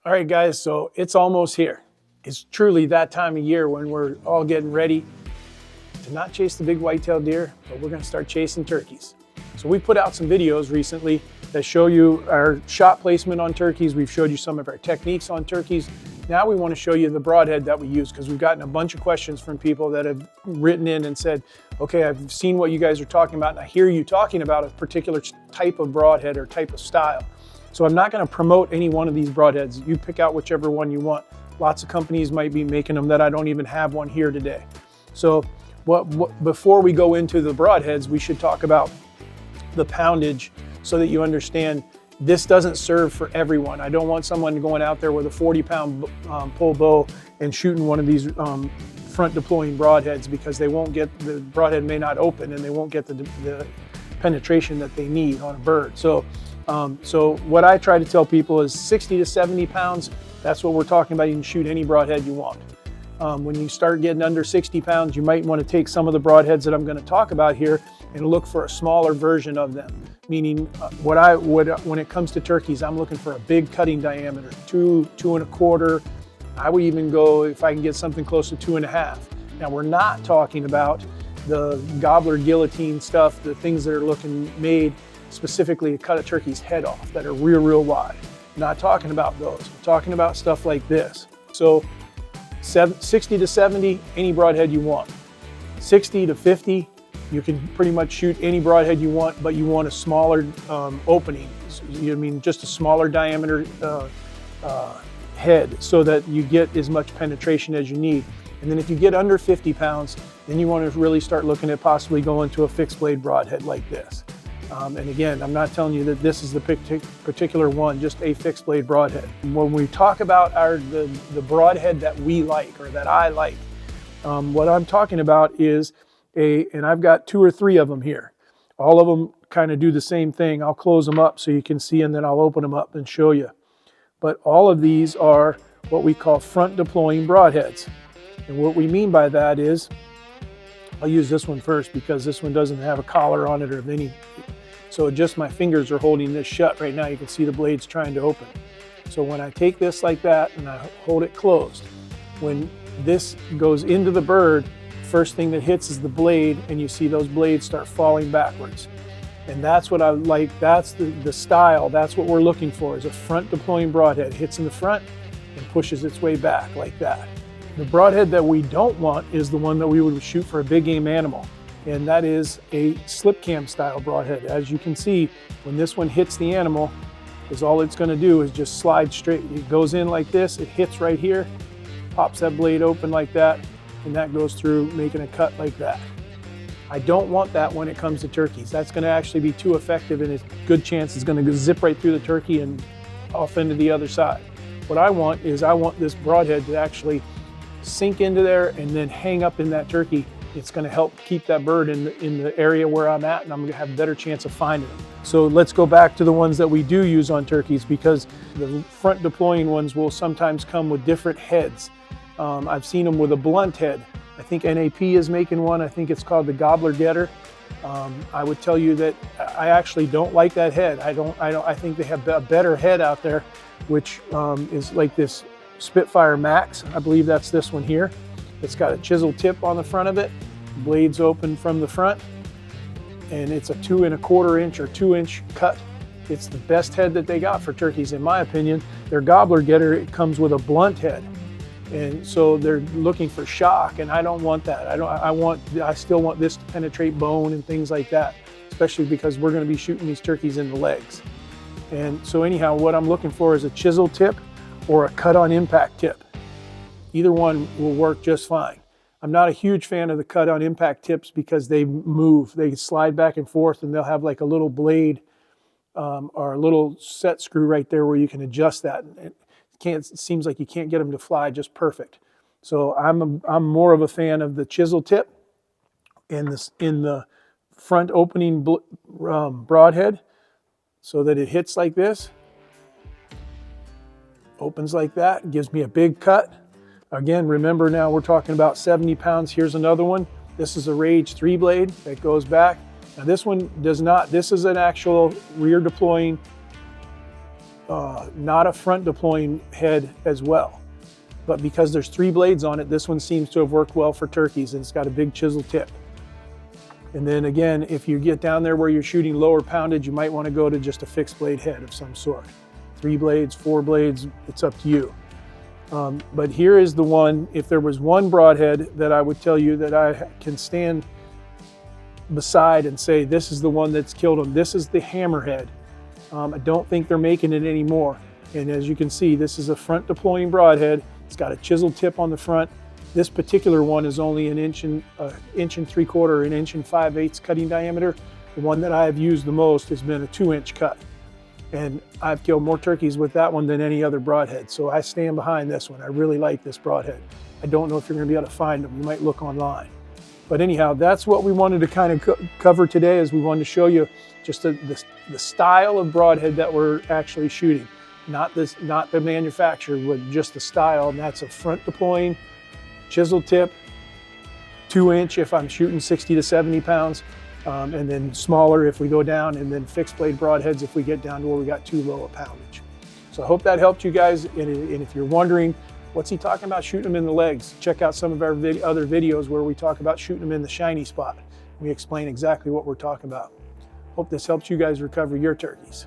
All right, guys, so it's almost here. It's truly that time of year when we're all getting ready to not chase the big white-tailed deer, but we're gonna start chasing turkeys. So we put out some videos recently that show you our shot placement on turkeys. We've showed you some of our techniques on turkeys. Now we want to show you the broadhead that we use, because we've gotten a bunch of questions from people that have written in and said, okay, I've seen what you guys are talking about and I hear you talking about a particular type of broadhead or type of style. So I'm not going to promote any one of these broadheads. You pick out whichever one you want. Lots of companies might be making them that I don't even have one here today. So before we go into the broadheads, we should talk about the poundage so that you understand this doesn't serve for everyone. I don't want someone going out there with a 40-pound pull bow and shooting one of these front deploying broadheads, because they won't get, the broadhead may not open and they won't get the penetration that they need on a bird. So what I try to tell people is 60 to 70 pounds, that's what we're talking about. You can shoot any broadhead you want. When you start getting under 60 pounds, you might want to take some of the broadheads that I'm going to talk about here and look for a smaller version of them. Meaning when it comes to turkeys, I'm looking for a big cutting diameter, 2 1/4. I would even go, if I can get something close to 2 1/2. Now we're not talking about the gobbler guillotine stuff, the things that are looking made specifically to cut a turkey's head off that are real wide. Not talking about those. We're talking about stuff like this. So 60 to 70, any broadhead you want. 60 to 50, you can pretty much shoot any broadhead you want, but you want a smaller opening. So, just a smaller diameter head, so that you get as much penetration as you need. And then if you get under 50 pounds, then you want to really start looking at possibly going to a fixed blade broadhead like this. And again, I'm not telling you that this is the particular one, just a fixed blade broadhead. When we talk about the broadhead that we like, or that I like, what I'm talking about is and I've got 2 or 3 of them here. All of them kind of do the same thing. I'll close them up so you can see, and then I'll open them up and show you. But all of these are what we call front deploying broadheads. And what we mean by that is, I'll use this one first because this one doesn't have a collar on it or any. So just my fingers are holding this shut right now. You can see the blades trying to open. So when I take this like that and I hold it closed, when this goes into the bird, first thing that hits is the blade, and you see those blades start falling backwards. And that's what I like. That's the style. That's what we're looking for, is a front deploying broadhead. It hits in the front and pushes its way back like that. The broadhead that we don't want is the one that we would shoot for a big game animal. And that is a slipcam style broadhead. As you can see, when this one hits the animal, is all it's going to do is just slide straight. It goes in like this, it hits right here, pops that blade open like that, and that goes through, making a cut like that. I don't want that when it comes to turkeys. That's going to actually be too effective, and it's a good chance it's going to zip right through the turkey and off into the other side. What I want is, I want this broadhead to actually sink into there and then hang up in that turkey. It's going to help keep that bird in the area where I'm at, and I'm going to have a better chance of finding them. So let's go back to the ones that we do use on turkeys, because the front deploying ones will sometimes come with different heads. I've seen them with a blunt head. I think NAP is making one. I think it's called the Gobbler Getter. I would tell you that I actually don't like that head. I think they have a better head out there, which is like this Spitfire Max. I believe that's this one here. It's got a chisel tip on the front of it, blades open from the front, and it's a 2 1/4 inch or 2 inch cut. It's the best head that they got for turkeys, in my opinion. Their Gobbler Getter, it comes with a blunt head. And so they're looking for shock, and I don't want that. I still want this to penetrate bone and things like that, especially because we're going to be shooting these turkeys in the legs. And so anyhow, what I'm looking for is a chisel tip or a cut on impact tip. Either one will work just fine. I'm not a huge fan of the cut on impact tips because they move. They slide back and forth, and they'll have like a little blade or a little set screw right there where you can adjust that. It seems like you can't get them to fly just perfect. So I'm more of a fan of the chisel tip in the front opening broadhead, so that it hits like this, opens like that, gives me a big cut. Again, remember, now we're talking about 70 pounds. Here's another one. This is a Rage 3 blade that goes back. Now this one does not. This is an actual rear deploying not a front deploying head as well. But because there's 3 blades on it, this one seems to have worked well for turkeys, and it's got a big chisel tip. And then again, if you get down there where you're shooting lower poundage, you might want to go to just a fixed blade head of some sort. 3 blades, 4 blades, it's up to you. But here is the one, if there was one broadhead that I would tell you that I can stand beside and say, this is the one that's killed them. This is the hammerhead. I don't think they're making it anymore. And as you can see, this is a front deploying broadhead. It's got a chisel tip on the front. This particular one is only an inch and 3/4, an inch and 5/8 cutting diameter. The one that I have used the most has been a 2-inch cut. And I've killed more turkeys with that one than any other broadhead. So I stand behind this one. I really like this broadhead. I don't know if you're gonna be able to find them. You might look online. But anyhow, that's what we wanted to kind of cover today, is we wanted to show you just the style of broadhead that we're actually shooting. Not the manufacturer, but just the style, and that's a front deploying, chisel tip, 2-inch if I'm shooting 60 to 70 pounds, and then smaller if we go down, and then fixed blade broadheads if we get down to where we got too low a poundage. So I hope that helped you guys, and if you're wondering, what's he talking about shooting them in the legs? Check out some of our other videos where we talk about shooting them in the shiny spot. We explain exactly what we're talking about. Hope this helps you guys recover your turkeys.